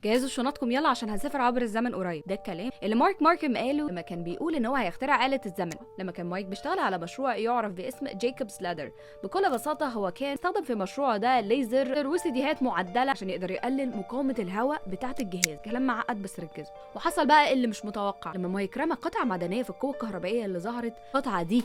جهزوا شنطكم يلا عشان هنسافر عبر الزمن قريب. ده الكلام اللي مارك ماركم قاله لما كان بيقول ان هو هيخترع آلة الزمن. لما كان مايك بيشتغل على مشروع يعرف باسم جايكوبس لادر. بكل بساطه هو كان استخدم في المشروع ده ليزر وسيديهات معدله عشان يقدر يقلل مقاومه الهواء بتاعه الجهاز. كلام معقد بس ركزوا. وحصل بقى اللي مش متوقع لما مايك رمى قطعه معدنيه في القوه الكهربائيه اللي ظهرت. القطعه دي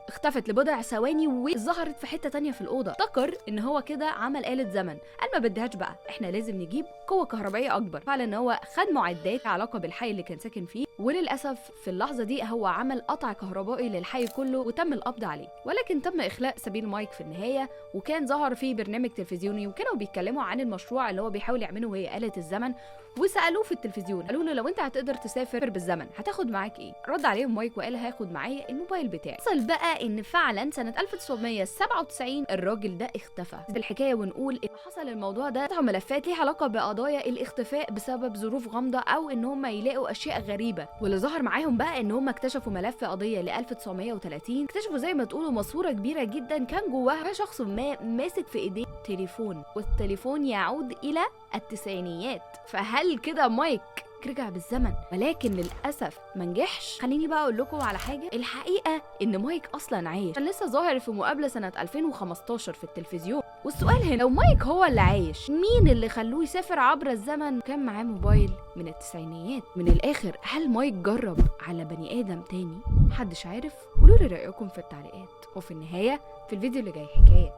اختفت لبضع ثواني وظهرت في حته تانية في الاوضه. افتكر ان هو كده عمل آلة زمن. قال ما بدهاش بقى، احنا لازم نجيب قوه كهربائيه اكبر. فعلا ان هو خد معدات علاقه بالحي اللي كان ساكن فيه، وللاسف في اللحظه دي هو عمل قطع كهربائي للحي كله وتم القبض عليه. ولكن تم اخلاء سبيل مايك في النهايه، وكان ظهر في برنامج تلفزيوني وكانوا بيتكلموا عن المشروع اللي هو بيحاول يعمله وهي آلة الزمن. وسالوه في التلفزيون، قالوا له لو انت هتقدر تسافر بالزمن هتاخد معاك ايه؟ رد عليهم مايك وقال هاخد معايا الموبايل بتاعي. حصل بقى ان فعلا سنه 1997 الراجل ده اختفى. الحكايه ونقول ان حصل الموضوع ده فتحوا ملفات ليها علاقه بقضايا الاختفاء بسبب ظروف غامضه او ان هم يلاقوا اشياء غريبه. واللي ظهر معاهم بقى ان هم اكتشفوا ملف قضيه ل 1930. اكتشفوا زي ما تقولوا ماسوره كبيره جدا كان جواها شخص ما ماسك في ايديه تليفون، والتليفون يعود الى التسعينيات. فهل كده مايك رجع بالزمن؟ ولكن للاسف ما نجحش. خليني بقى اقول لكم على حاجه. الحقيقه ان مايك اصلا عايش، كان لسه ظاهر في مقابله سنه 2015 في التلفزيون. والسؤال هنا، لو مايك هو اللي عايش، مين اللي خلوه يسافر عبر الزمن وكان معاه موبايل من التسعينيات؟ من الاخر، هل مايك جرب على بني ادم تاني؟ محدش عارف. قولوا لي رايكم في التعليقات. وفي النهايه في الفيديو اللي جاي حكايه.